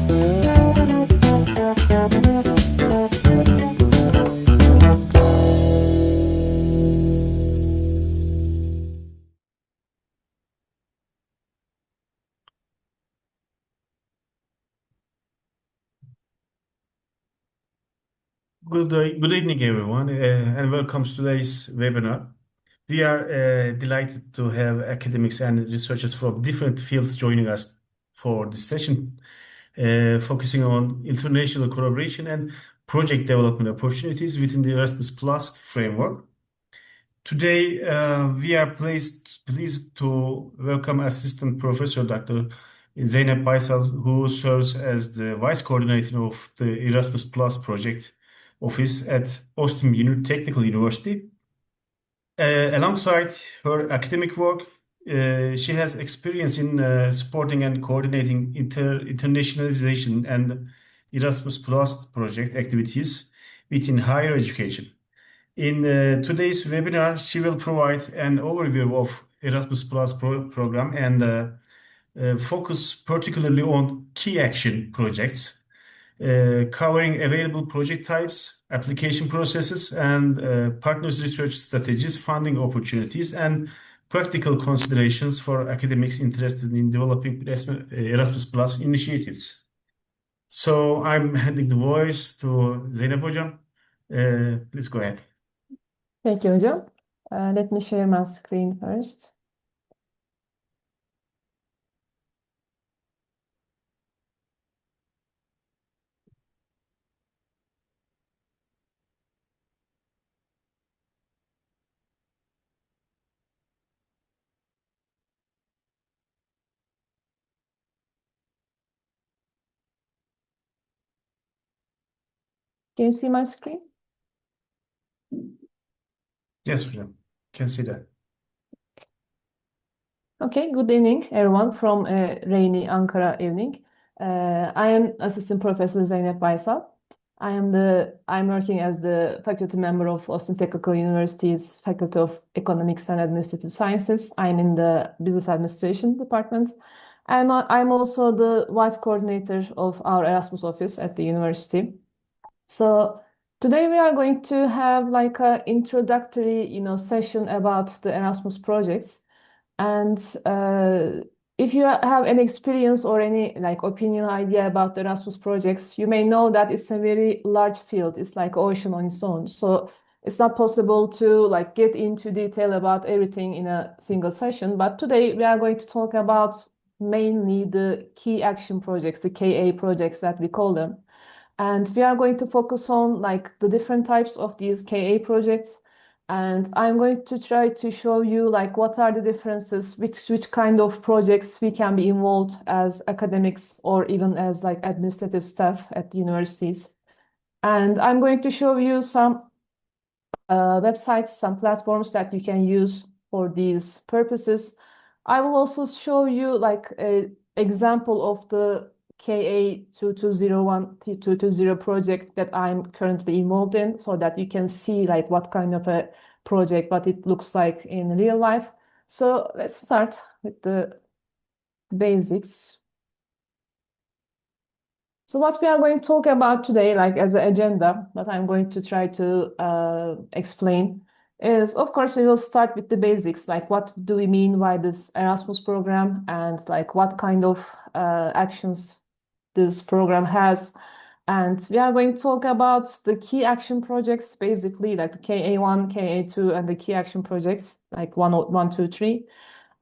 Good evening, everyone, and welcome to today's webinar. We are delighted to have academics and researchers from different fields joining us for this session, focusing on international collaboration and project development opportunities within the Erasmus Plus framework. Today, we are pleased to welcome Assistant Professor Dr. Zeynep Baysal, who serves as the Vice Coordinator of the Erasmus Plus Project Office at Austin Technical University. Alongside her academic work, she has experience in supporting and coordinating internationalization and Erasmus Plus project activities within higher education. In today's webinar, she will provide an overview of Erasmus Plus program and focus particularly on key action projects, covering available project types, application processes, and partners research strategies, funding opportunities, and practical considerations for academics interested in developing Erasmus Plus initiatives. So I'm handing the voice to Zeynep Hocam. Please go ahead. Thank you, Hocam. Let me share my screen first. Can you see my screen? Yes, hocam. Can see that. Okay, good evening, everyone, from a rainy Ankara evening. I am Assistant Professor Zeynep Baysal. I'm working as the faculty member of Austin Technical University's Faculty of Economics and Administrative Sciences. I'm in the Business Administration Department, and I'm also the Vice Coordinator of our Erasmus office at the university. So today we are going to have like a introductory, session about the Erasmus projects. And if you have any experience or any like opinion idea about the Erasmus projects, you may know that it's a very large field. It's like ocean on its own. So it's not possible to like get into detail about everything in a single session. But today we are going to talk about mainly the key action projects, the KA projects that we call them. And we are going to focus on like the different types of these KA projects. And I'm going to try to show you like what are the differences, which kind of projects we can be involved as academics or even as like administrative staff at the universities. And I'm going to show you some websites, some platforms that you can use for these purposes. I will also show you like an example of the KA 2201 2220 project that I'm currently involved in so that you can see like what kind of a project, what it looks like in real life. So let's start with the basics. So what we are going to talk about today, like as an agenda, that I'm going to try to explain is, of course, we will start with the basics, like what do we mean by this Erasmus program and like what kind of actions this program has. And we are going to talk about the key action projects, basically like the KA1, KA2, and the key action projects, like 1, 2, 3.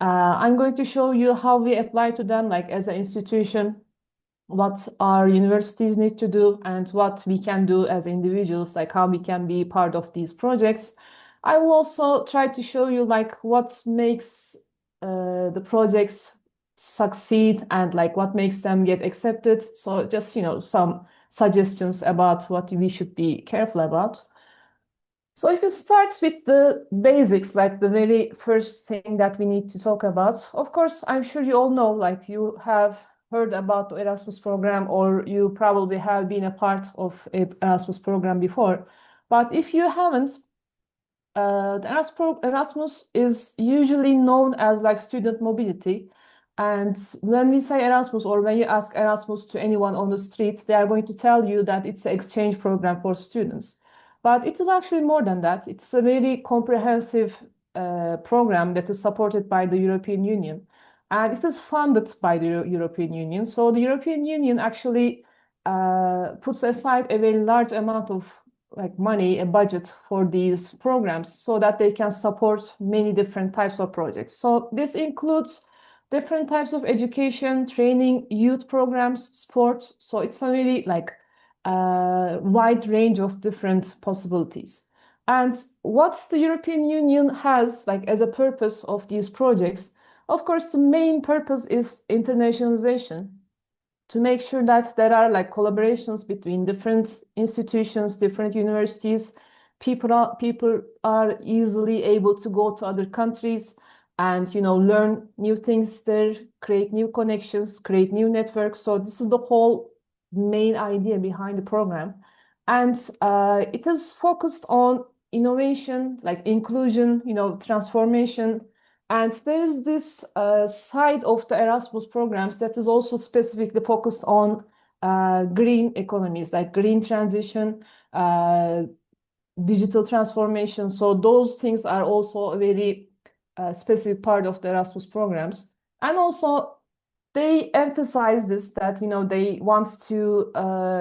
I'm going to show you how we apply to them, like as an institution, what our universities need to do and what we can do as individuals, like how we can be part of these projects. I will also try to show you like what makes the projects succeed and like what makes them get accepted. So just, some suggestions about what we should be careful about. So if you start with the basics, like the very first thing that we need to talk about, of course, I'm sure you all know, like you have heard about the Erasmus program, or you probably have been a part of a Erasmus program before. But if you haven't, the Erasmus is usually known as like student mobility. And when we say Erasmus, or when you ask Erasmus to anyone on the street, they are going to tell you that it's an exchange program for students. But it is actually more than that. It's a very comprehensive program that is supported by the European Union. And it is funded by the European Union. So the European Union actually puts aside a very large amount of money, a budget for these programs so that they can support many different types of projects. So this includes different types of education, training, youth programs, sports. So it's a really wide range of different possibilities. And what the European Union has as a purpose of these projects, of course, the main purpose is internationalization, to make sure that there are collaborations between different institutions, different universities. People are easily able to go to other countries and learn new things there, create new connections, create new networks. So this is the whole main idea behind the program. And it is focused on innovation, inclusion, transformation. And there is this side of the Erasmus programs that is also specifically focused on green economies, like green transition, digital transformation. So those things are also a very specific part of the Erasmus programs. And also they emphasize this, that they want to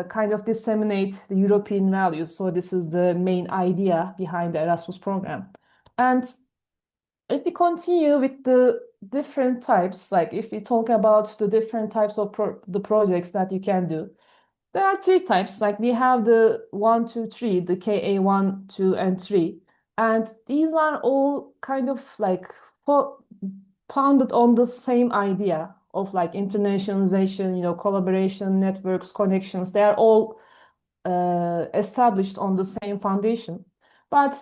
kind of disseminate the European values. So this is the main idea behind the Erasmus program. And if we continue with the different types, if we talk about the different types of the projects that you can do, there are three types. We have the 1, 2, 3, the KA1, 2, and 3. And these are all kind of founded on the same idea of internationalization, collaboration, networks, connections. They are all established on the same foundation. But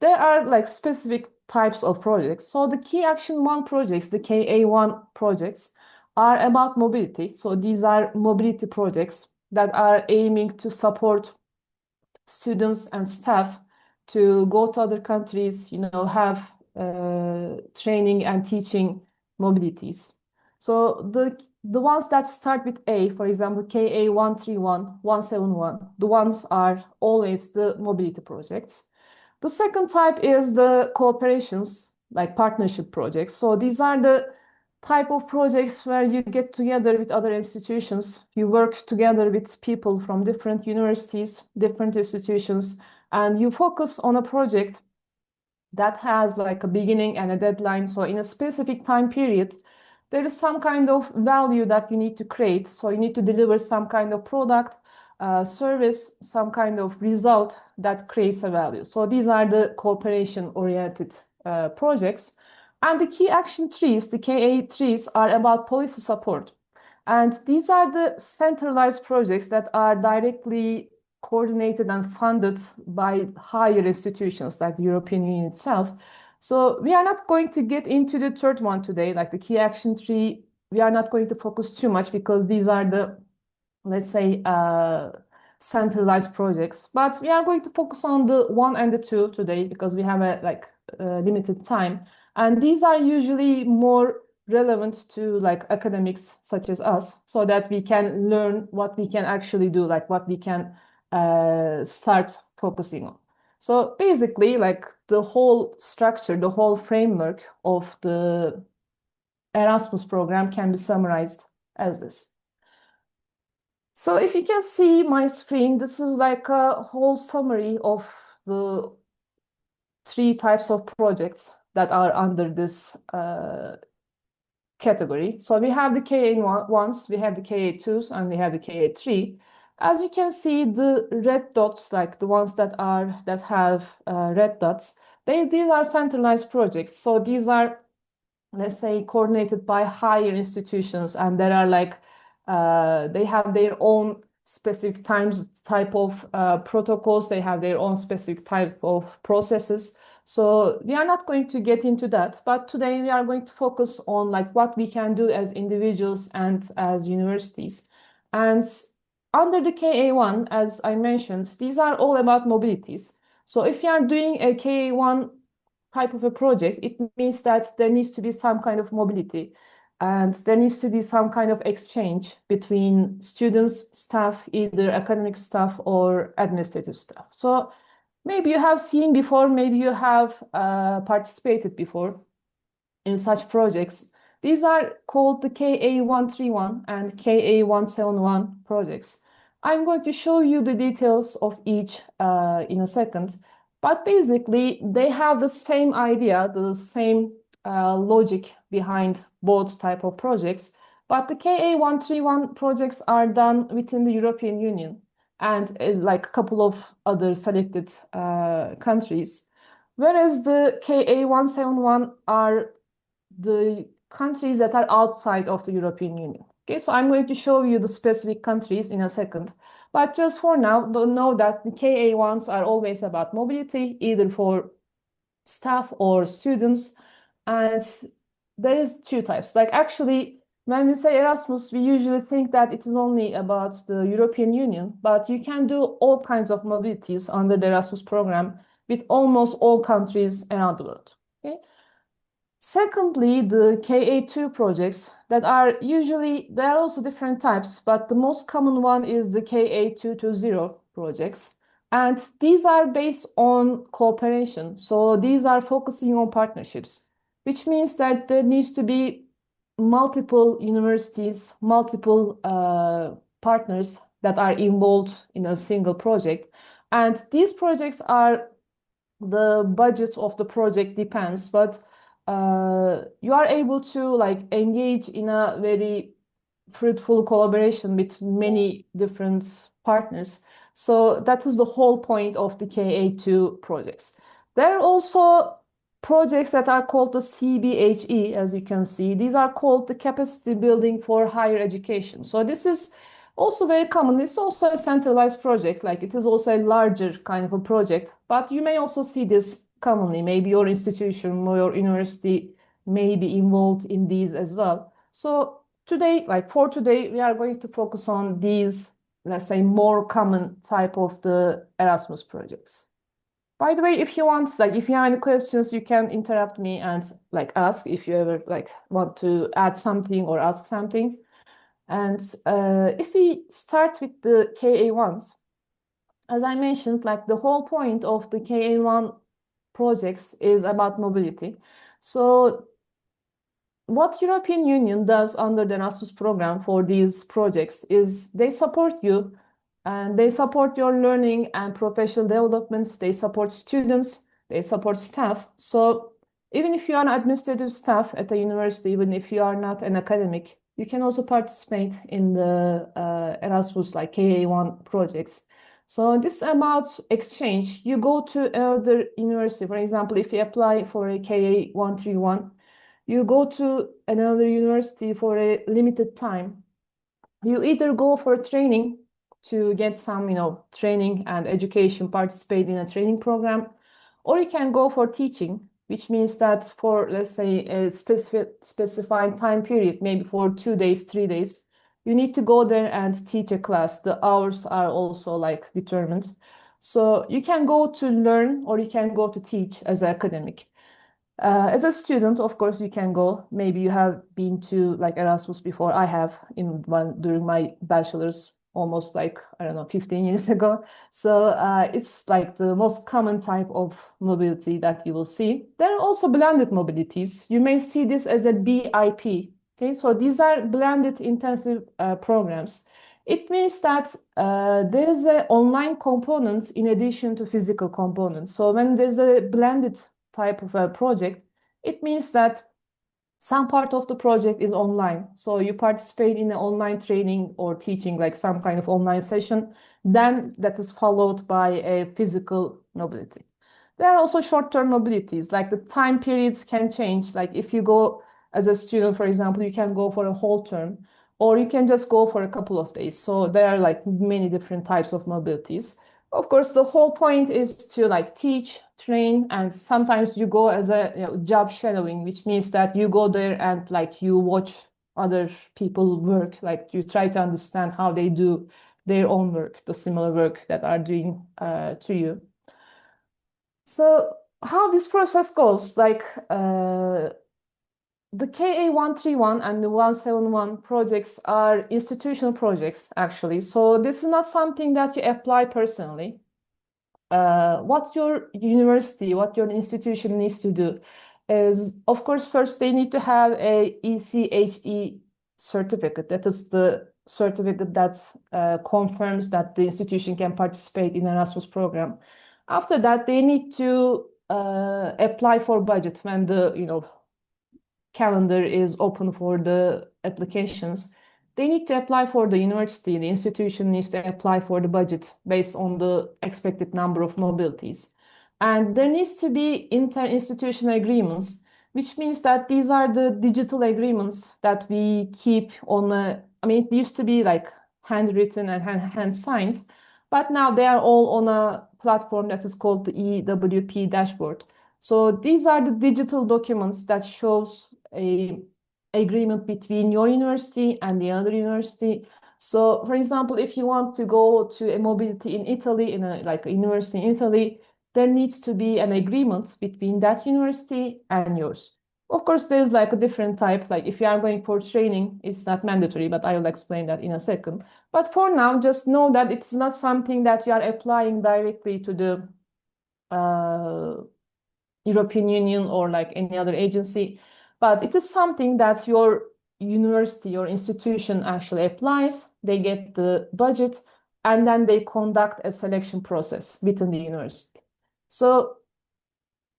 there are specific types of projects. So the Key Action 1 projects, the KA1 projects, are about mobility. So these are mobility projects that are aiming to support students and staff to go to other countries, have training and teaching mobilities. So the ones that start with A, for example, KA131, 171, the ones are always the mobility projects. The second type is the cooperations, like partnership projects. So these are the type of projects where you get together with other institutions, you work together with people from different universities, different institutions, and you focus on a project that has a beginning and a deadline. So in a specific time period, there is some kind of value that you need to create. So you need to deliver some kind of product, service, some kind of result that creates a value. So these are the cooperation-oriented projects. And the key action trees, the KA trees, are about policy support. And these are the centralized projects that are directly coordinated and funded by higher institutions like the European Union itself. So we are not going to get into the third one today, like the key action tree. We are not going to focus too much because these are the, let's say, centralized projects. But we are going to focus on the 1 and the 2 today because we have a limited time. And these are usually more relevant to academics such as us, so that we can learn what we can actually do, what we can start focusing on. So basically, the whole structure, the whole framework of the Erasmus program can be summarized as this. So if you can see my screen, this is a whole summary of the 3 types of projects that are under this category. So we have the KA1s, we have the KA2s, and we have the KA3. As you can see, the red dots, the ones that have red dots, these are centralized projects. So these are, let's say, coordinated by higher institutions, and there are they have their own specific type of protocols. They have their own specific type of processes. So we are not going to get into that, but today we are going to focus on what we can do as individuals and as universities. And under the KA1, as I mentioned, these are all about mobilities. So if you are doing a KA1 type of a project, it means that there needs to be some kind of mobility. and there needs to be some kind of exchange between students, staff, either academic staff or administrative staff. So maybe you have seen before, maybe you have participated before in such projects. These are called the KA131 and KA171 projects. I'm going to show you the details of each in a second, but basically they have the same idea, the same logic behind both type of projects, but the KA131 projects are done within the European Union and like a couple of other selected countries, whereas the KA171 are the countries that are outside of the European Union. Okay, so I'm going to show you the specific countries in a second. But just for now, know that the KA1s are always about mobility, either for staff or students. And there is two types. Like actually, when we say Erasmus, we usually think that it is only about the European Union, but you can do all kinds of mobilities under the Erasmus program with almost all countries around the world. Okay? Secondly, the KA2 projects that are usually, there are also different types, but the most common one is the KA220 projects. And these are based on cooperation. So these are focusing on partnerships, which means that there needs to be multiple universities, multiple partners that are involved in a single project. And these projects are, the budget of the project depends, but you are able to like engage in a very fruitful collaboration with many different partners. So that is the whole point of the KA2 projects. There are also projects that are called the CBHE, as you can see. These are called the capacity building for higher education. So this is also very common. It's also a centralized project, like it is also a larger kind of a project, but you may also see this commonly. Maybe your institution or your university may be involved in these as well. So today, like for today, we are going to focus on these, let's say, more common type of the Erasmus projects. By the way, if you want, like, if you have any questions, you can interrupt me and like ask if you ever like want to add something or ask something. And if we start with the KA1s, as I mentioned, like the whole point of the KA1 projects is about mobility. So what European Union does under the Erasmus program for these projects is they support you and they support your learning and professional development. They support students, they support staff. So even if you are an administrative staff at a university, even if you are not an academic, you can also participate in the Erasmus like KA1 projects. So this is about exchange. You go to another university. For example, if you apply for a KA131, you go to another university for a limited time. You either go for training to get some, training and education, participate in a training program, or you can go for teaching, which means that for, let's say, a specified time period, maybe for 2 days, 3 days, you need to go there and teach a class. The hours are also like determined. So you can go to learn or you can go to teach as an academic. As a student, of course, you can go. Maybe you have been to like Erasmus before. I have during my bachelor's, almost like, I don't know, 15 years ago. So it's like the most common type of mobility that you will see. There are also blended mobilities. You may see this as a BIP. Okay, so these are blended intensive programs. It means that there is an online component in addition to physical components. So when there's a blended type of a project, it means that some part of the project is online. So you participate in an online training or teaching, like some kind of online session, then that is followed by a physical mobility. There are also short-term mobilities, like the time periods can change. Like if you go as a student, for example, you can go for a whole term, or you can just go for a couple of days. So there are like many different types of mobilities. Of course, the whole point is to like teach, train, and sometimes you go as a job shadowing, which means that you go there and like you watch other people work, like you try to understand how they do their own work, the similar work that are doing to you. So how this process goes, like the KA131 and the 171 projects are institutional projects, actually. So this is not something that you apply personally. What your university, what your institution needs to do is, of course, first they need to have a ECHE certificate. That is the certificate that confirms that the institution can participate in Erasmus program. After that, they need to apply for budget when the calendar is open for the applications. They need to apply for the university. The institution needs to apply for the budget based on the expected number of mobilities. And there needs to be inter-institutional agreements, which means that these are the digital agreements that we keep on it used to be like handwritten and hand signed, but now they are all on a platform that is called the EWP dashboard. So these are the digital documents that shows a agreement between your university and the other university. So, for example, if you want to go to a mobility in Italy, in a university in Italy, there needs to be an agreement between that university and yours. Of course, there's like a different type. Like if you are going for training, it's not mandatory, but I will explain that in a second. But for now, just know that it's not something that you are applying directly to the European Union or like any other agency, but it is something that your university or institution actually applies. They get the budget and then they conduct a selection process within the university. So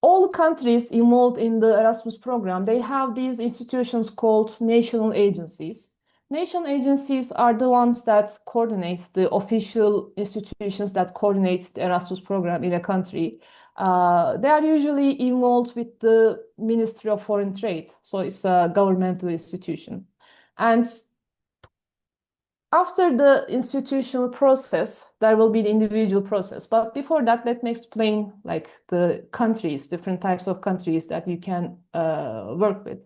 all countries involved in the Erasmus program, they have these institutions called national agencies. National agencies are the ones that coordinate the official institutions that coordinate the Erasmus program in a country. They are usually involved with the Ministry of Foreign Trade, so it's a governmental institution. And after the institutional process, there will be the individual process. But before that, let me explain like the countries, different types of countries that you can work with.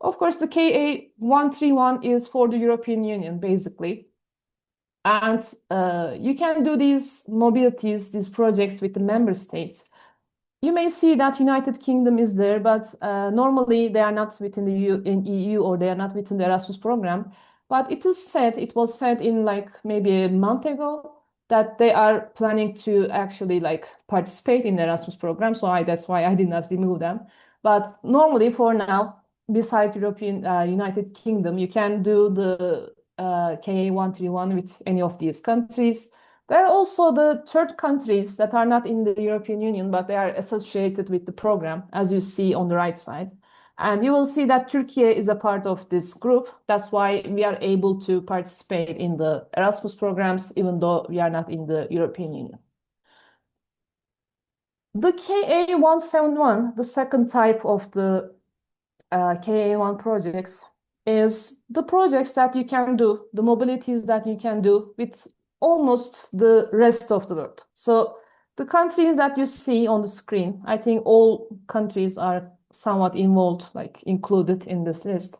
Of course, the KA131 is for the European Union, basically. And you can do these mobilities, these projects with the member states. You may see that United Kingdom is there, but normally they are not within the EU or they are not within the Erasmus program. But it was said in like maybe a month ago that they are planning to actually like participate in the Erasmus program. So that's why I did not remove them. But normally for now, besides European United Kingdom, you can do the KA131 with any of these countries. There are also the third countries that are not in the European Union, but they are associated with the program, as you see on the right side. And you will see that Turkey is a part of this group. That's why we are able to participate in the Erasmus programs, even though we are not in the European Union. The KA171, the second type of the KA1 projects, is the projects that you can do, the mobilities that you can do with almost the rest of the world. So the countries that you see on the screen, I think all countries are somewhat involved, like included in this list.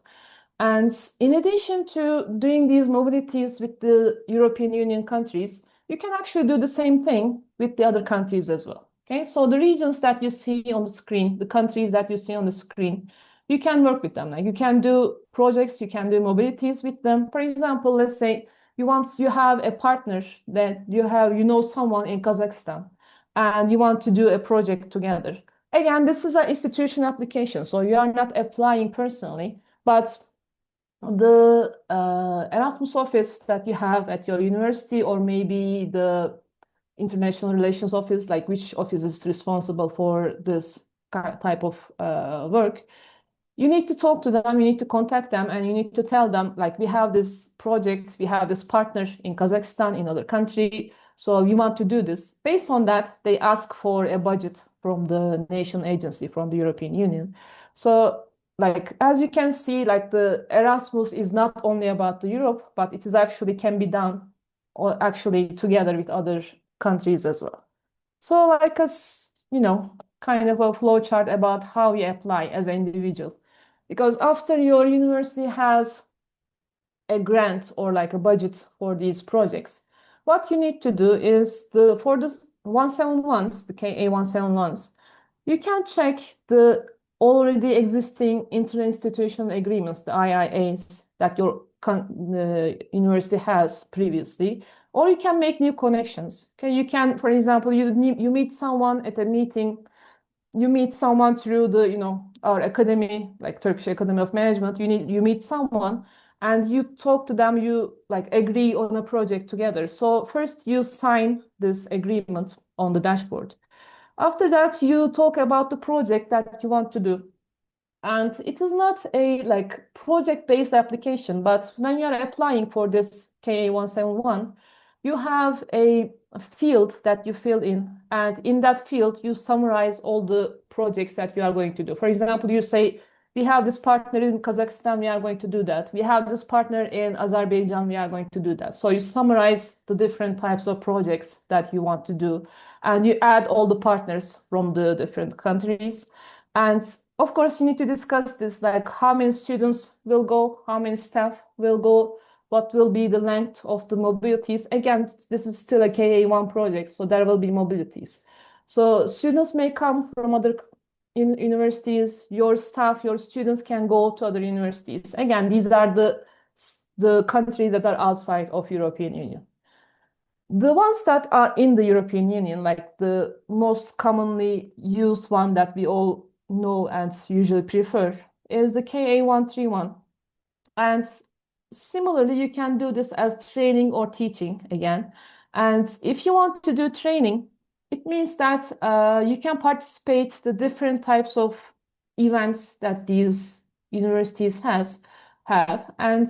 And in addition to doing these mobilities with the European Union countries, you can actually do the same thing with the other countries as well. Okay, so the regions that you see on the screen, the countries that you see on the screen, you can work with them. Like you can do projects, you can do mobilities with them. For example, let's say you have a partner that you know someone in Kazakhstan and you want to do a project together. Again, this is an institution application, so you are not applying personally, but the Erasmus office that you have at your university, or maybe the international relations office, like which office is responsible for this type of work, you need to talk to them, you need to contact them, and you need to tell them, like, we have this project, we have this partner in Kazakhstan, in other country, so we want to do this. Based on that, they ask for a budget from the nation agency, from the European Union. So, like, as you can see, like the Erasmus is not only about the Europe, but it is actually can be done or actually together with other countries as well. So like kind of a flow chart about how you apply as an individual. Because after your university has a grant or like a budget for these projects, what you need to do is for the 171s, the KA171s, you can check already existing interinstitutional agreements, the IIAs, that your university has previously, or you can make new connections. Okay, you can, for example, you meet someone at a meeting, you meet someone through the, our academy, like Turkish Academy of Management, you meet someone and you talk to them, you like agree on a project together. So first you sign this agreement on the dashboard. After that, you talk about the project that you want to do. And it is not a like project-based application, but when you are applying for this KA171, you have a field that you fill in. And in that field, you summarize all the projects that you are going to do. For example, you say, we have this partner in Kazakhstan, we are going to do that. We have this partner in Azerbaijan, we are going to do that. So you summarize the different types of projects that you want to do. And you add all the partners from the different countries. And of course, you need to discuss this, like how many students will go, how many staff will go, what will be the length of the mobilities. Again, this is still a KA1 project, so there will be mobilities. So students may come from other universities, your staff, your students can go to other universities. Again, these are the countries that are outside of European Union. The ones that are in the European Union, like the most commonly used one that we all know and usually prefer, is the KA131. And similarly, you can do this as training or teaching again. And if you want to do training, it means that you can participate the different types of events that these universities have, and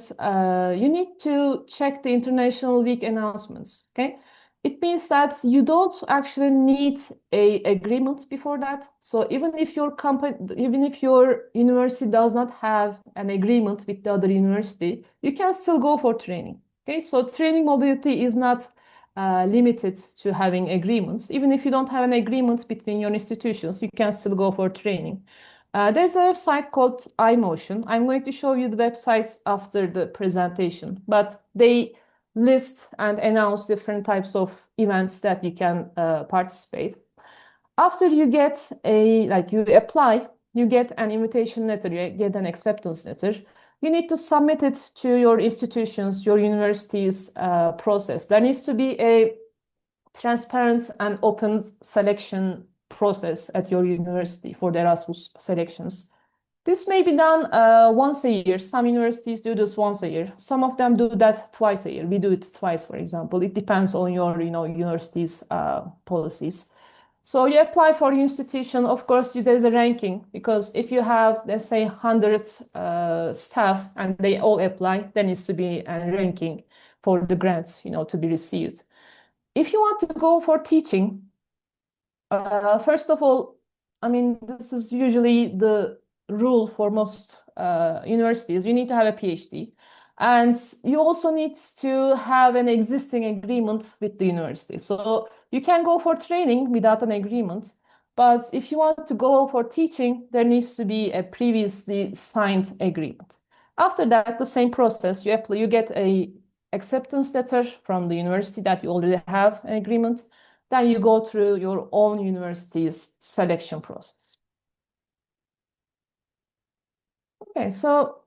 you need to check the International Week announcements. Okay, it means that you don't actually need a agreement before that. So even if your company, even if your university does not have an agreement with the other university, you can still go for training. Okay, so training mobility is not limited to having agreements. Even if you don't have an agreement between your institutions, you can still go for training. There's a website called iMotion. I'm going to show you the websites after the presentation, but they list and announce different types of events that you can participate. After you get you apply, you get an invitation letter, you get an acceptance letter. You need to submit it to your institutions, your university's process. There needs to be a transparent and open selection process at your university for the Erasmus selections. This may be done once a year. Some universities do this once a year. Some of them do that twice a year. We do it twice, for example. It depends on your, university's policies. So you apply for institution. Of course, there's a ranking, because if you have, let's say, 100 staff and they all apply, there needs to be a ranking for the grants, to be received. If you want to go for teaching, first of all, I mean, this is usually the rule for most universities. You need to have a PhD. And you also need to have an existing agreement with the university. So you can go for training without an agreement. But if you want to go for teaching, there needs to be a previously signed agreement. After that, the same process, you get a acceptance letter from the university that you already have an agreement. Then you go through your own university's selection process. Okay, so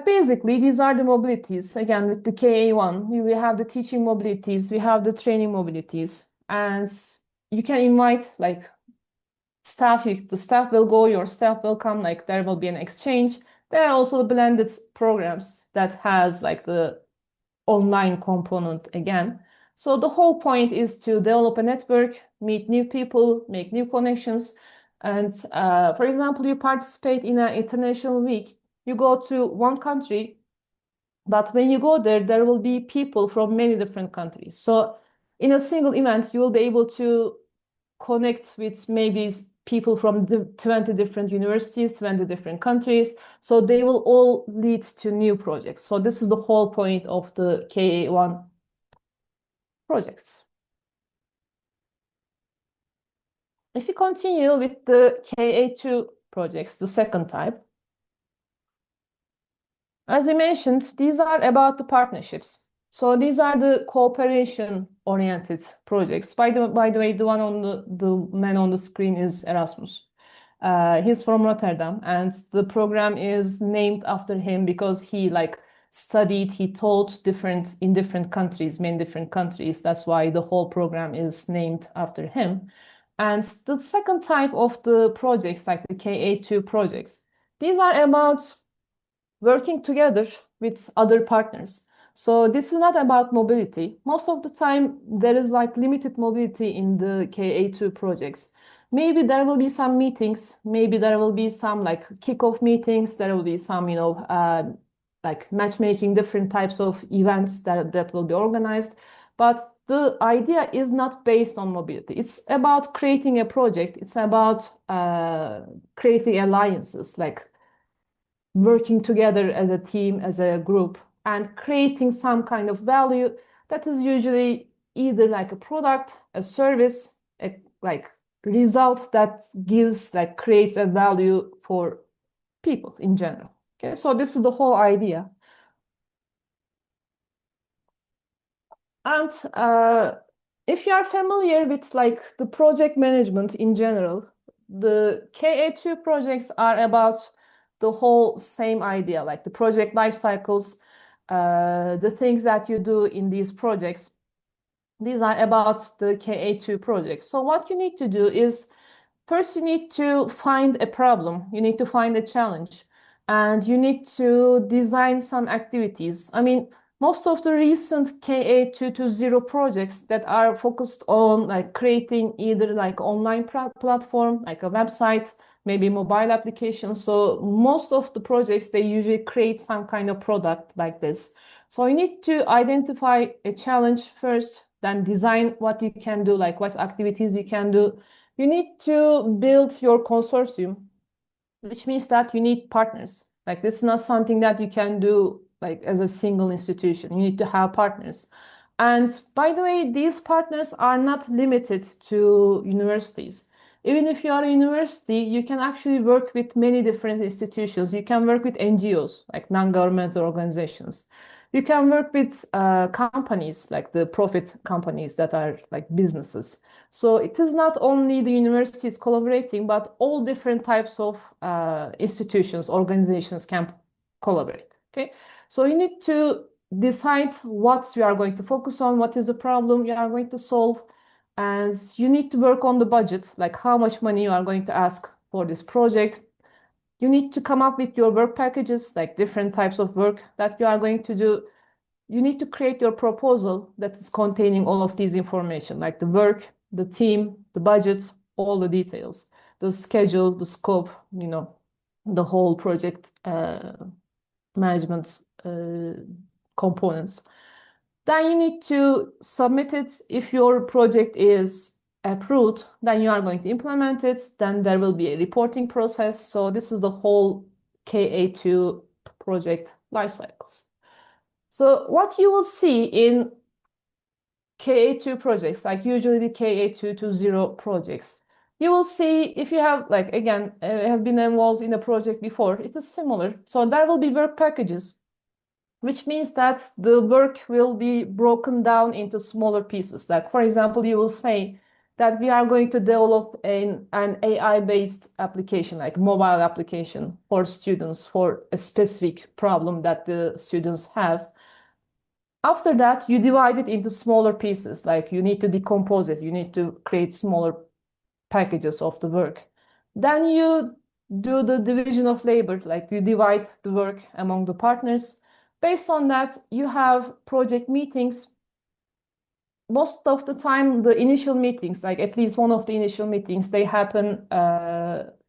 basically these are the mobilities. Again, with the KA1, we have the teaching mobilities, we have the training mobilities, and you can invite staff. The staff will go, your staff will come, there will be an exchange. There are also blended programs that has the online component again. So the whole point is to develop a network, meet new people, make new connections. And for example, you participate in an international week, you go to one country, but when you go there, there will be people from many different countries. So in a single event, you will be able to connect with maybe people from 20 different universities, 20 different countries. So they will all lead to new projects. So this is the whole point of the KA1 projects. If you continue with the KA2 projects, the second type, as we mentioned, these are about the partnerships. So these are the cooperation-oriented projects. By the way, the man on the screen is Erasmus. He's from Rotterdam, and the program is named after him because he studied, he taught in different countries, many different countries. That's why the whole program is named after him. And the second type of the projects, like the KA2 projects, these are about working together with other partners. So this is not about mobility. Most of the time, there is limited mobility in the KA2 projects. Maybe there will be some meetings, maybe there will be some kickoff meetings, there will be some, matchmaking, different types of events that will be organized. But the idea is not based on mobility. It's about creating a project. It's about creating alliances, working together as a team, as a group, and creating some kind of value that is usually either a product, a service, a result that creates a value for people in general. Okay, so this is the whole idea. And if you are familiar with the project management in general, the KA2 projects are about the whole same idea, the project life cycles, the things that you do in these projects. These are about the KA2 projects. So what you need to do is, first you need to find a problem, you need to find a challenge, and you need to design some activities. I mean, most of the recent KA220 projects that are focused on creating either online platform, like a website, maybe mobile application. So most of the projects, they usually create some kind of product like this. So you need to identify a challenge first, then design what you can do, what activities you can do. You need to build your consortium, which means that you need partners. This is not something that you can do as a single institution. You need to have partners. And by the way, these partners are not limited to universities. Even if you are a university, you can actually work with many different institutions. You can work with NGOs, non-governmental organizations. You can work with companies, the profit companies that are businesses. So it is not only the universities collaborating, but all different types of institutions, organizations can collaborate. Okay, so you need to decide what you are going to focus on, what is the problem you are going to solve, and you need to work on the budget, how much money you are going to ask for this project. You need to come up with your work packages, different types of work that you are going to do. You need to create your proposal that is containing all of these information, the work, the team, the budget, all the details, the schedule, the scope, the whole project management components. Then you need to submit it. If your project is approved, then you are going to implement it. Then there will be a reporting process. So this is the whole KA2 project life cycles. So what you will see in KA2 projects, usually the KA220 projects, you will see if you have, again, have been involved in a project before, it is similar. So there will be work packages, which means that the work will be broken down into smaller pieces. For example, you will say that we are going to develop an AI-based application, mobile application for students for a specific problem that the students have. After that, you divide it into smaller pieces, you need to decompose it. You need to create smaller packages of the work. Then you do the division of labor, you divide the work among the partners. Based on that, you have project meetings. Most of the time, the initial meetings, at least one of the initial meetings, they happen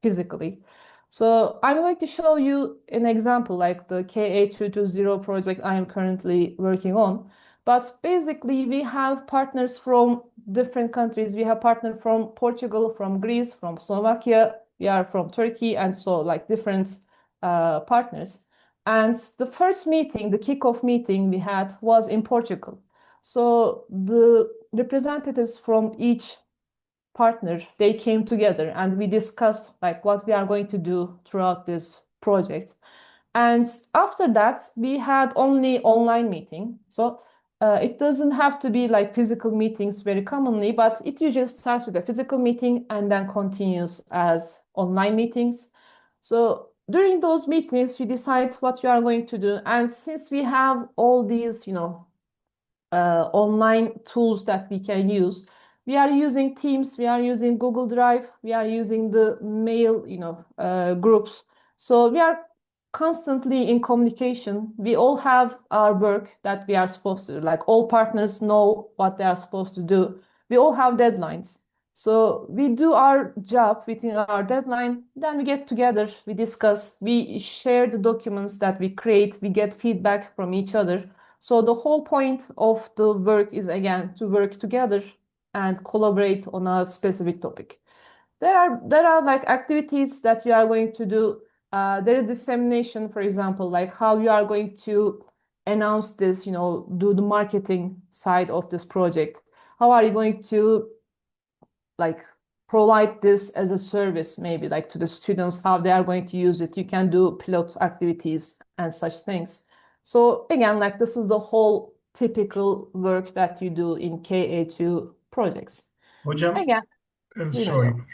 physically. So I'm going to show you an example, the KA220 project I am currently working on. But basically, we have partners from different countries. We have partners from Portugal, from Greece, from Slovakia. We are from Turkey, and so different partners. And the first meeting, the kickoff meeting we had was in Portugal. So the representatives from each partner, they came together and we discussed what we are going to do throughout this project. And after that, we had only online meeting. So It doesn't have to be like physical meetings very commonly, but it usually starts with a physical meeting and then continues as online meetings. So during those meetings, you decide what you are going to do. And since we have all these, online tools that we can use, we are using Teams, we are using Google Drive, we are using the mail, groups. So we are constantly in communication. We all have our work that we are supposed to do. Like all partners know what they are supposed to do. We all have deadlines. So we do our job within our deadline, then we get together, we discuss, we share the documents that we create, we get feedback from each other. So the whole point of the work is again to work together and collaborate on a specific topic. There are like activities that you are going to do. There is dissemination, for example, like how you are going to announce this, do the marketing side of this project. How are you going to like provide this as a service, maybe like to the students, how they are going to use it. You can do pilot activities and such things. So again, like this is the whole typical work that you do in KA2 projects. Hocam, Again, buyurun sorry. hocam.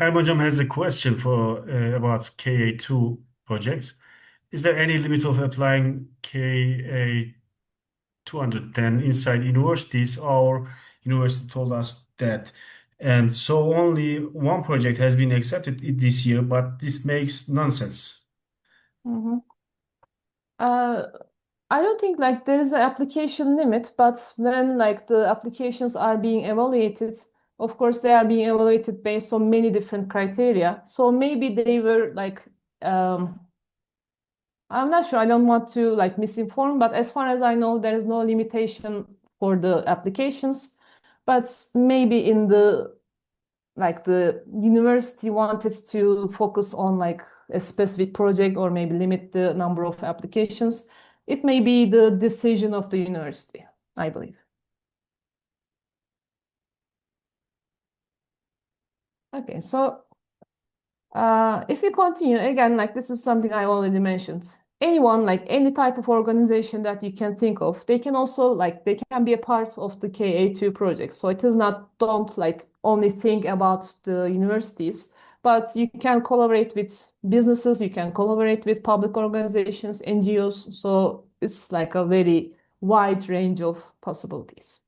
Erm hocam has a question for about KA2 projects. Is there any limit of applying KA 210 inside universities? Our university told us that. And so only one project has been accepted this year, but this makes nonsense. Mhm. Uh, I don't think like there is an application limit, but when like the applications are being evaluated, of course they are being evaluated based on many different criteria. So maybe they were like I'm not sure. I don't want to like misinform, but as far as I know, there is no limitation for the applications. But maybe in the university wanted to focus on like a specific project or maybe limit the number of applications. It may be the decision of the university, I believe. Okay, so if we continue, again, like this is something I already mentioned. Anyone, like any type of organization that you can think of, they can also like they can be a part of the KA2 project. So it is not don't like only think about the universities, but you can collaborate with businesses, you can collaborate with public organizations, NGOs. So it's like a very wide range of possibilities.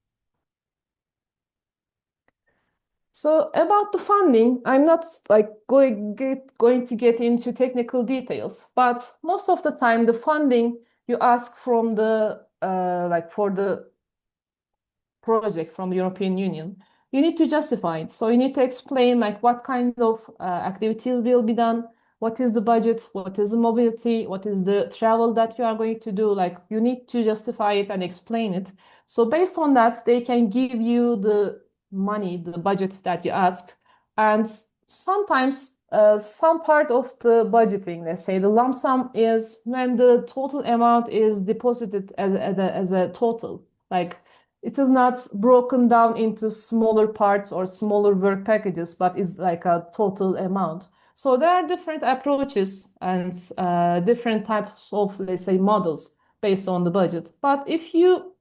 So about the funding, I'm not like going to get into technical details, but most of the time the funding you ask from the like for the project from the European Union, you need to justify it. So you need to explain like what kind of activities will be done, what is the budget, what is the mobility, what is the travel that you are going to do. Like you need to justify it and explain it. So based on that, they can give you the money, the budget that you asked. And sometimes some part of the budgeting, let's say the lump sum is when the total amount is deposited as a total. Like it is not broken down into smaller parts or smaller work packages, but is like a total amount. So there are different approaches and different types of, let's say, models based on the budget. But if you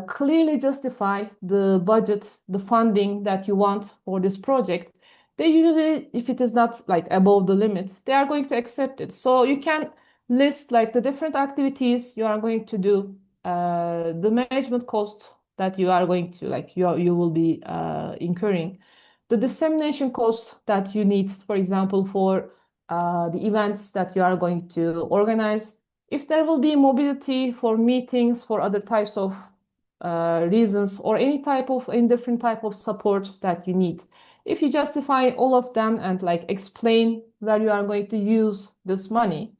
clearly justify the budget, the funding that you want for this project, they usually, if it is not like above the limit, they are going to accept it. So you can list like the different activities you are going to do, the management cost that you are going to like you will be incurring, the dissemination cost that you need, for example, for the events that you are going to organize. If there will be mobility for meetings, for other types of reasons or any different type of support that you need. If you justify all of them and like explain where you are going to use this money,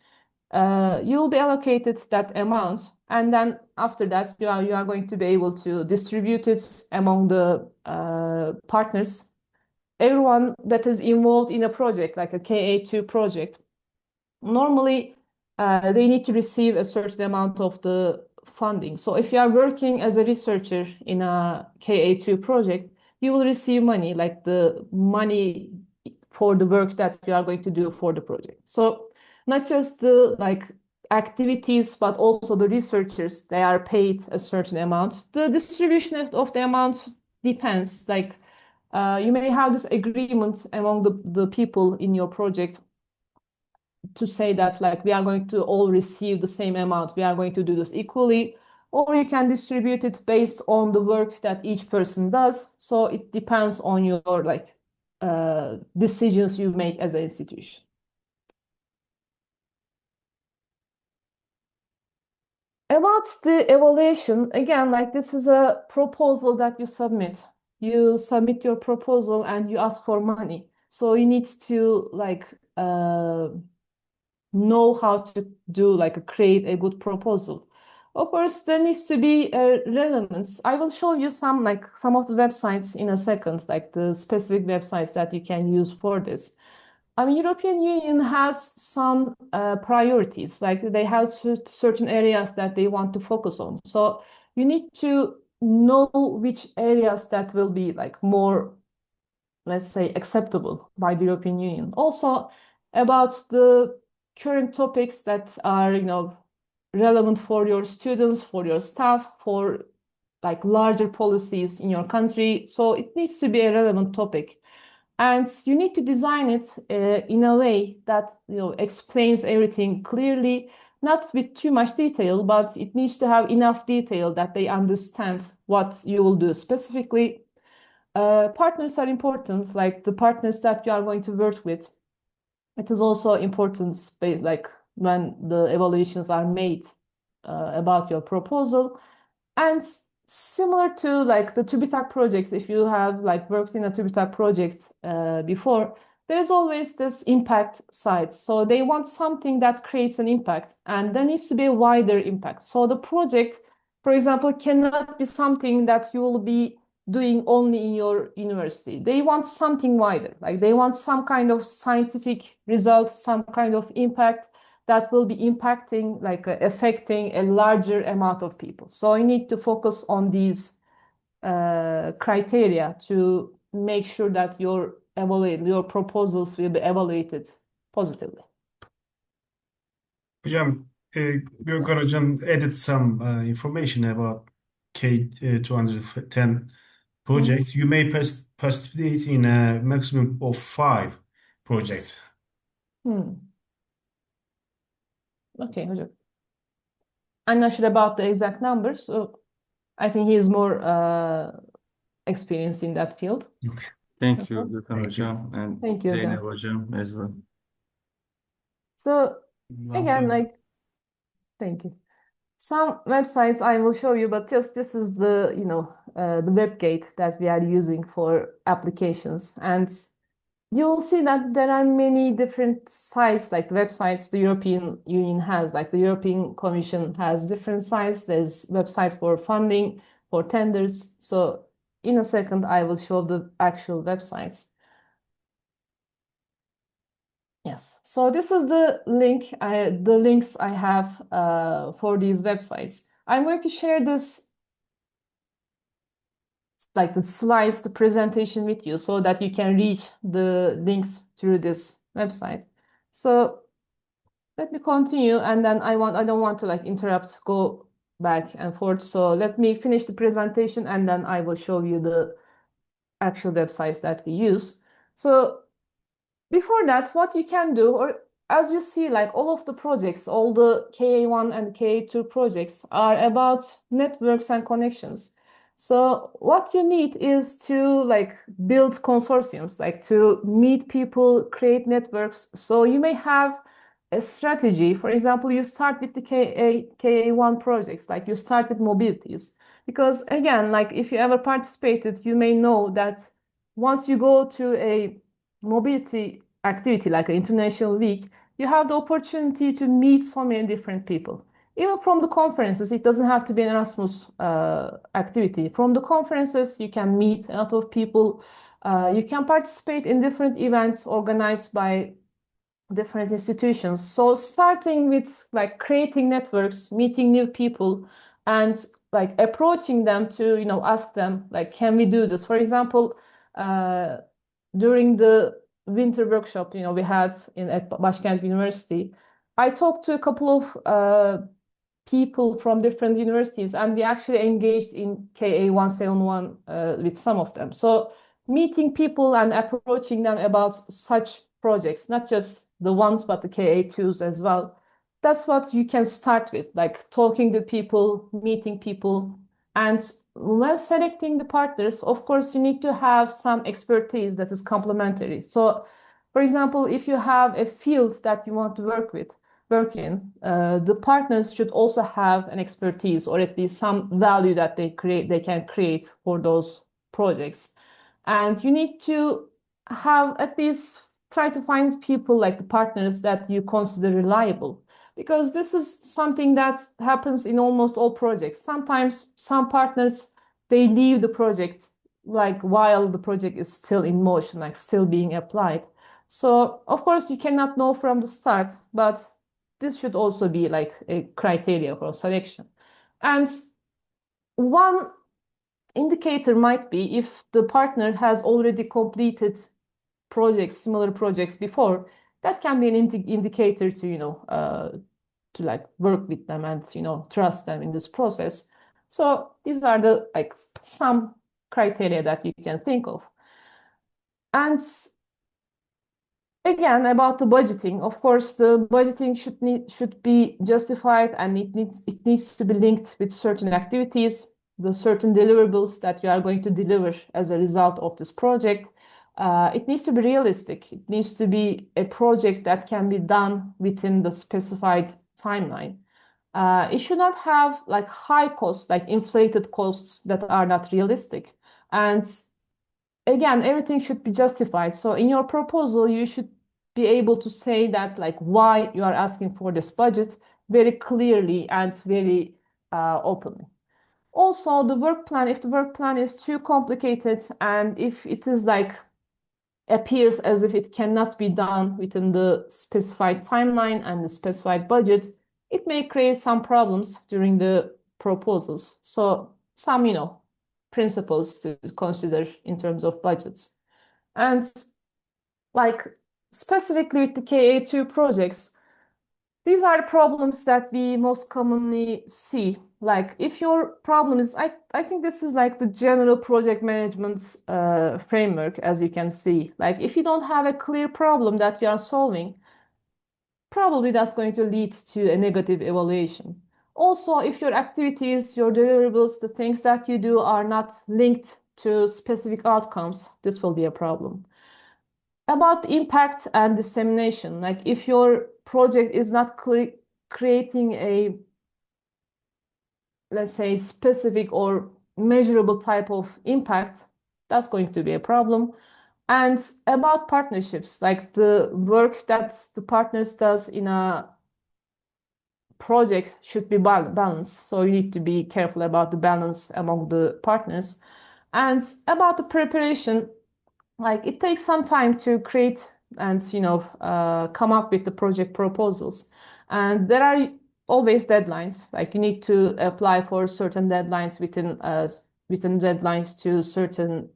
you will be allocated that amount. And then after that, you are going to be able to distribute it among the partners, everyone that is involved in a project, like a KA2 project. Normally, they need to receive a certain amount of the funding. So if you are working as a researcher in a KA2 project, you will receive money, like the money for the work that you are going to do for the project. So not just the like activities, but also the researchers, they are paid a certain amount. The distribution of the amount depends. Like you may have this agreement among the people in your project to say that like we are going to all receive the same amount, we are going to do this equally, or you can distribute it based on the work that each person does. So it depends on your like decisions you make as an institution. About the evaluation, again, like this is a proposal that you submit. You submit your proposal and you ask for money. So you need to like know how to do like create a good proposal. Of course, there needs to be a relevance. I will show you some of the websites in a second, like the specific websites that you can use for this. I mean, European Union has some priorities, like they have certain areas that they want to focus on. So you need to know which areas that will be like more, let's say, acceptable by the European Union. Also about the current topics that are, relevant for your students, for your staff, for like larger policies in your country. So it needs to be a relevant topic. And you need to design it in a way that explains everything clearly, not with too much detail, but it needs to have enough detail that they understand what you will do specifically. Partners are important, like the partners that you are going to work with. It is also important, like when the evaluations are made about your proposal. And similar to like the TÜBİTAK projects, if you have like worked in a TÜBİTAK project before, there is always this impact side. So they want something that creates an impact, and there needs to be a wider impact. So the project, for example, cannot be something that you will be doing only in your university. They want something wider, like they want some kind of scientific result, some kind of impact that will be impacting, like affecting a larger amount of people. So you need to focus on these criteria to make sure that your proposals will be evaluated positively. Hocam, Gökhan Hocam added some information about K210 projects. You may participate in a maximum of 5 projects. Okay, hocam. I'm not sure about the exact numbers, so I think he is more experienced in that field. Thank you, Gökhan Thank you. Hocam, and Thank you, Zeynep hocam. Hocam as well. So again, like, thank you. Some websites I will show you, but just this is the, the web gate that we are using for applications. And you'll see that there are many different sites, like the websites the European Union has, like the European Commission has different sites. There's website for funding, for tenders. So in a second, I will show the actual websites. Yes, so this is the links I have for these websites. I'm going to share this, like the slides, the presentation with you so that you can reach the links through this website. So let me continue, and then I don't want to like interrupt, go back and forth. So let me finish the presentation and then I will show you the actual websites that we use. So before that, what you can do, or as you see, like all of the projects, all the KA1 and KA2 projects are about networks and connections. So what you need is to like build consortiums, like to meet people, create networks. So you may have a strategy. For example, you start with the KA1 projects, like you start with mobilities. Because again, like if you ever participated, you may know that once you go to a mobility activity like an international week, you have the opportunity to meet so many different people. Even from the conferences, it doesn't have to be an Erasmus activity. From the conferences, you can meet a lot of people. You can participate in different events organized by different institutions. So starting with like creating networks, meeting new people, and like approaching them to, ask them like, can we do this? For example, during the winter workshop, we had at Başkent University, I talked to a couple of people from different universities, and we actually engaged in KA 171 with some of them. So meeting people and approaching them about such projects, not just the ones, but the KA2s as well. That's what you can start with, like talking to people, meeting people. And when selecting the partners, of course, you need to have some expertise that is complementary. So, for example, if you have a field that you want to work in, the partners should also have an expertise or at least some value that they can create for those projects. And you need to have at least try to find people like the partners that you consider reliable, because this is something that happens in almost all projects. Sometimes some partners, they leave the project like while the project is still in motion, like still being applied. So of course you cannot know from the start, but this should also be like a criteria for selection. And one indicator might be if the partner has already completed projects, similar projects before, that can be an indicator to like work with them and trust them in this process. So these are the like some criteria that you can think of. And again, about the budgeting, of course, the budgeting should be justified, and it needs to be linked with certain activities, the certain deliverables that you are going to deliver as a result of this project. It needs to be realistic. It needs to be a project that can be done within the specified timeline. It should not have like high costs, like inflated costs that are not realistic. And again, everything should be justified. So in your proposal, you should be able to say that like why you are asking for this budget very clearly and very openly. Also, the work plan, if the work plan is too complicated and if it is like appears as if it cannot be done within the specified timeline and the specified budget, it may create some problems during the proposals. So some, principles to consider in terms of budgets. And like specifically with the KA2 projects, these are the problems that we most commonly see. Like if your problem is, I think this is like the general project management framework, as you can see. Like if you don't have a clear problem that you are solving, probably that's going to lead to a negative evaluation. Also, if your activities, your deliverables, the things that you do are not linked to specific outcomes, this will be a problem. About impact and dissemination, like if your project is not creating a, let's say, specific or measurable type of impact, that's going to be a problem. And about partnerships, like the work that the partners does in a project should be balanced. So you need to be careful about the balance among the partners. And about the preparation, like it takes some time to create and come up with the project proposals. And there are always deadlines. Like you need to apply for certain deadlines within deadlines to certain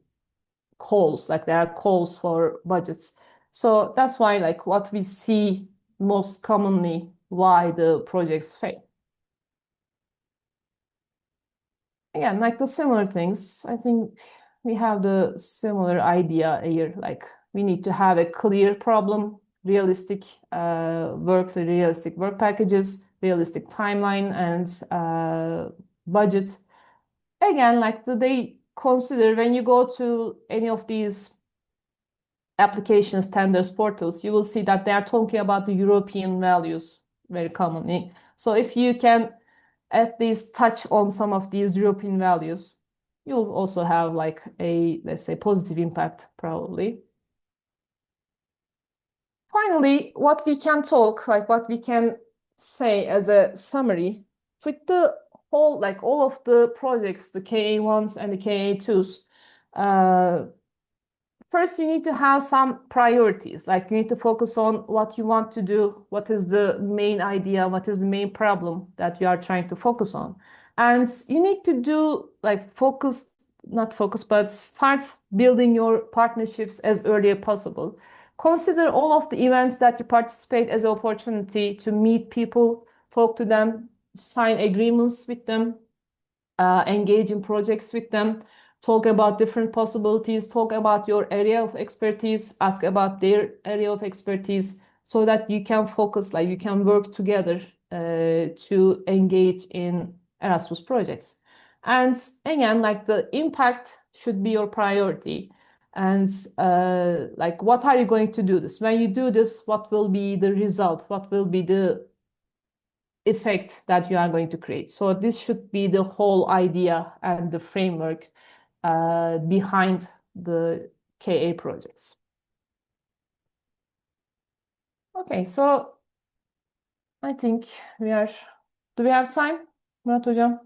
calls. Like there are calls for budgets. So that's why like what we see most commonly why the projects fail. Again, like the similar things, I think we have the similar idea here. Like we need to have a clear problem, realistic work packages, realistic timeline, and budget. Again, like they consider when you go to any of these applications, tenders, portals, you will see that they are talking about the European values very commonly. So if you can at least touch on some of these European values, you'll also have like a, let's say, positive impact probably. Finally, what we can what we can say as a summary, with the whole, like all of the projects, the KA1s and the KA2s, first, you need to have some priorities. Like you need to focus on what you want to do, what is the main idea, what is the main problem that you are trying to focus on. And you need to do like not focus, but start building your partnerships as early as possible. Consider all of the events that you participate as an opportunity to meet people, talk to them, sign agreements with them, engage in projects with them, talk about different possibilities, talk about your area of expertise, ask about their area of expertise, so that you can focus, like you can work together to engage in Erasmus projects. And again, like the impact should be your priority. And like, what are you going to do this? When you do this, what will be the result? What will be the effect that you are going to create? So this should be the whole idea and the framework behind the KA projects. Okay, so I think do we have time, Murat Hocam?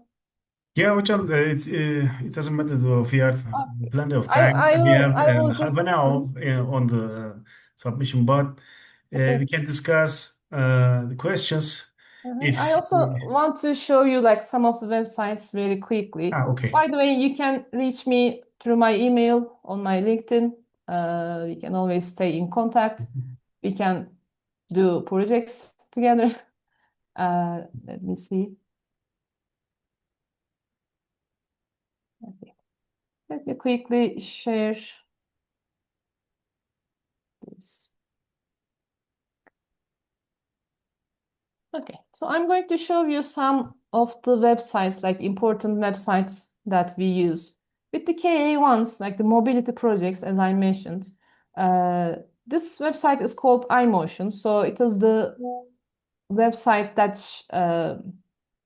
Yeah, hocam, it doesn't matter though. We have plenty of I time. We have will half an just hour on the submission, but we can discuss the questions if. I also want to show you like some of the websites very quickly. Okay. By the way, you can reach me through my email on my LinkedIn. We can always stay in contact. We can do projects together. Let me see. Okay. Let me quickly share this. Okay, so I'm going to show you some of the websites, like important websites that we use. With the KA ones, like the mobility projects, as I mentioned, this website is called iMotion. So it is the website that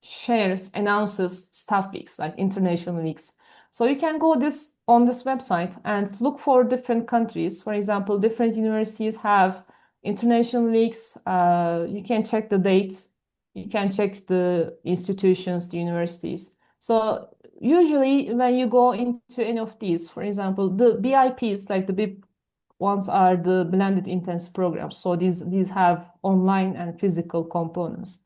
shares, announces staff weeks, like international weeks. So you can go on this website and look for different countries. For example, different universities have international weeks. You can check the dates. You can check the institutions, the universities. So usually when you go into any of these, for example, the BIPs, like the big ones, are the blended intensive programs. So these have online and physical components.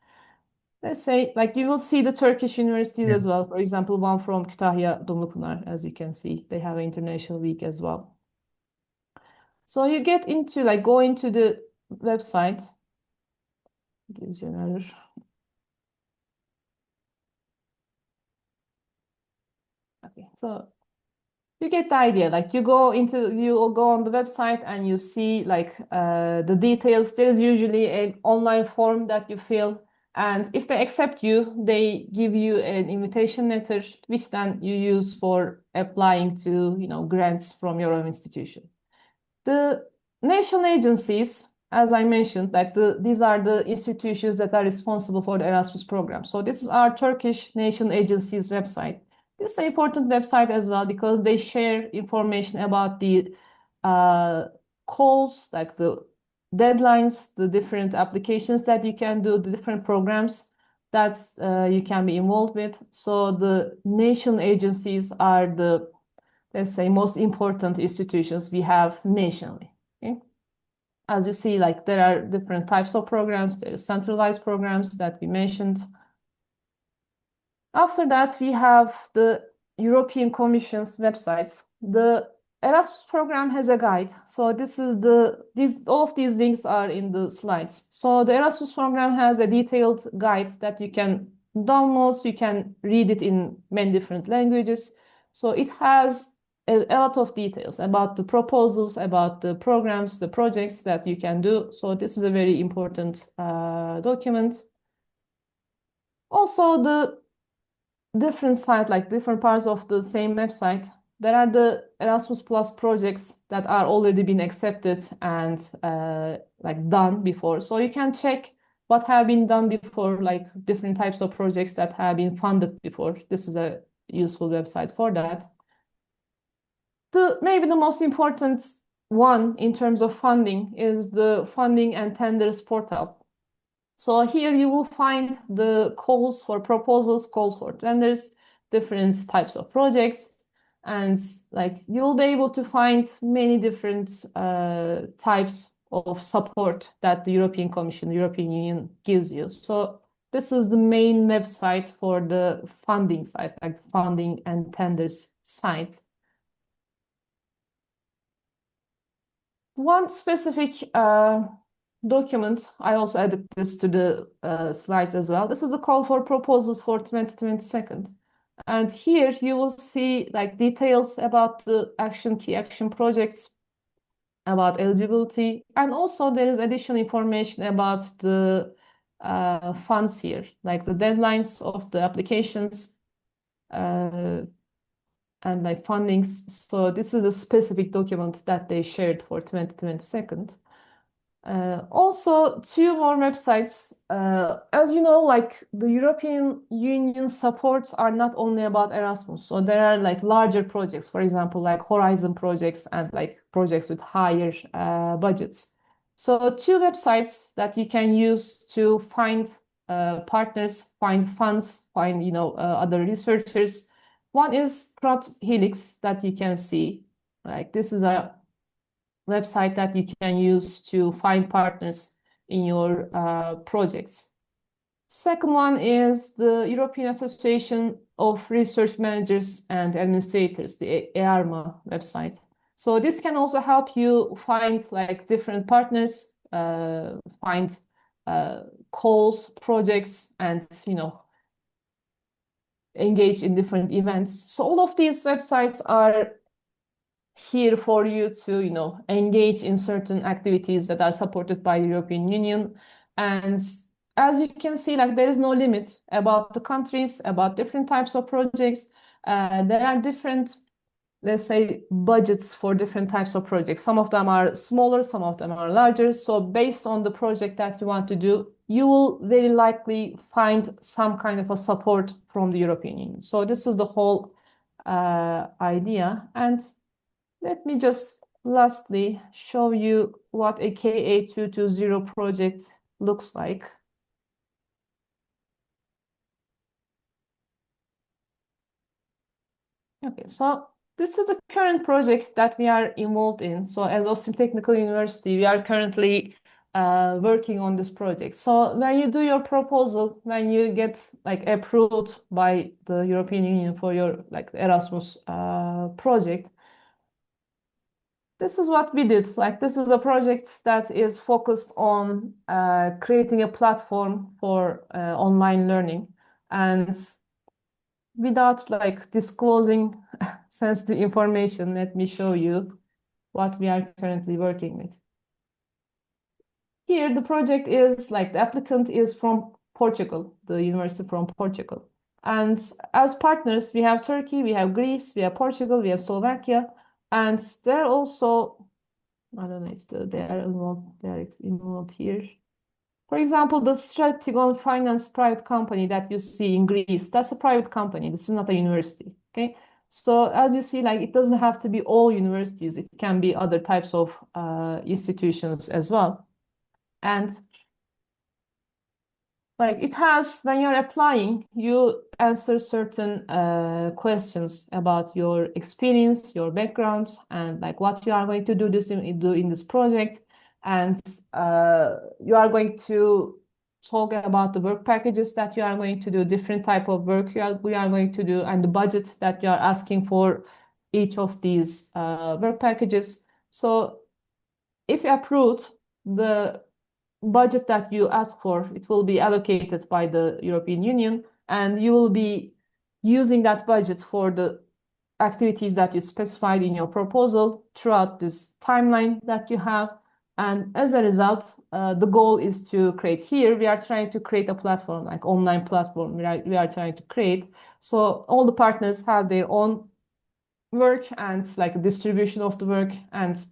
Let's say, like, you will see the Turkish universities as well. For example, one from Kütahya, Dumlupınar, as you can see, they have an international week as well. So you get into, like, go into the website. Gives you another. Okay, so you get the idea. Like, you go on the website and you see like the details. There is usually an online form that you fill. And if they accept you, they give you an invitation letter, which then you use for applying to, grants from your own institution. The national agencies, as I mentioned, like these are the institutions that are responsible for the Erasmus program. So this is our Turkish national agencies website. This is an important website as well because they share information about the calls, like the deadlines, the different applications that you can do, the different programs that you can be involved with. So the national agencies are the, let's say, most important institutions we have nationally. Okay? As you see, like there are different types of programs. There are centralized programs that we mentioned. After that, we have the European Commission's websites. The Erasmus program has a guide. So all of these links are in the slides. So the Erasmus program has a detailed guide that you can download. You can read it in many different languages. So it has a lot of details about the proposals, about the programs, the projects that you can do. So this is a very important document. Also, the different site, like different parts of the same website, there are the Erasmus Plus projects that are already been accepted and like done before. So you can check what have been done before, like different types of projects that have been funded before. This is a useful website for that. Maybe the most important one in terms of funding is the funding and tenders portal. So here you will find the calls for proposals, calls for tenders, different types of projects, and like you'll be able to find many different types of support that the European Commission, the European Union gives you. So this is the main website for the funding site, like the funding and tenders site. one specific document, I also added this to the slides as well. This is the call for proposals for 2022. And here you will see like details about the key action projects, about eligibility, and also there is additional information about the funds here, like the deadlines of the applications and like fundings. So this is a specific document that they shared for 2022. Also, two more websites. As you know, like the European Union supports are not only about Erasmus. So there are like larger projects, for example, like Horizon projects and like projects with higher budgets. So two websites that you can use to find partners, find funds, find other researchers. One is Helix that you can see. Like this is a website that you can use to find partners in your projects. Second one is the European Association of Research Managers and Administrators, the EARMA website. So this can also help you find like different partners, find calls, projects, and engage in different events. So all of these websites are here for you to engage in certain activities that are supported by the European Union. And as you can see, like there is no limit about the countries, about different types of projects. There are different, let's say, budgets for different types of projects. Some of them are smaller, some of them are larger. So based on the project that you want to do, you will very likely find some kind of a support from the European Union. So this is the whole idea. And let me just lastly show you what a KA220 project looks like. Okay, so this is the current project that we are involved in. So as Austin Technical University, we are currently working on this project. So when you do your proposal, when you get like approved by the European Union for your like Erasmus project, this is what we did. Like this is a project that is focused on creating a platform for online learning, and without like disclosing sensitive information, let me show you what we are currently working with. Here, the project is like the applicant is from Portugal, the university from Portugal. And as partners, we have Turkey, we have Greece, we have Portugal, we have Slovakia, and they're also, I don't know if they are involved here. For example, the Strategon Finance private company that you see in Greece, that's a private company. This is not a university, okay? So as you see, like it doesn't have to be all universities. It can be other types of institutions as well. And like it has, when you're applying, you answer certain questions about your experience, your background, and like what you are going to do in this project. And you are going to talk about the work packages that you are going to do, different type of work we are going to do, and the budget that you are asking for each of these work packages. So if approved, the budget that you ask for, it will be allocated by the European Union, and you will be using that budget for the activities that you specified in your proposal throughout this timeline that you have. And as a result, the goal is to create here, we are trying to create a platform, like online platform we are trying to create. So all the partners have their own work and like a distribution of the work. And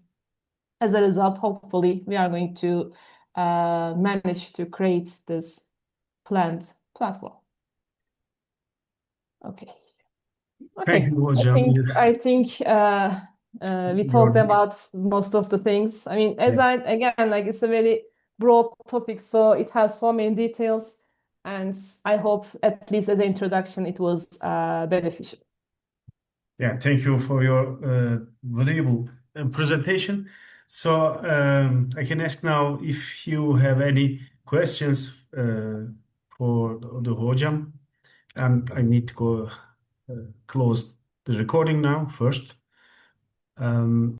as a result, hopefully, we are going to manage to create this planned platform. Okay. Thank you, Hocam. I think we talked about most of the things. I mean, again, like it's a very broad topic, so it has so many details, and I hope at least as an introduction, it was beneficial. Yeah, thank you for your valuable presentation. So I can ask now if you have any questions for the Hocam. I need to go close the recording now first.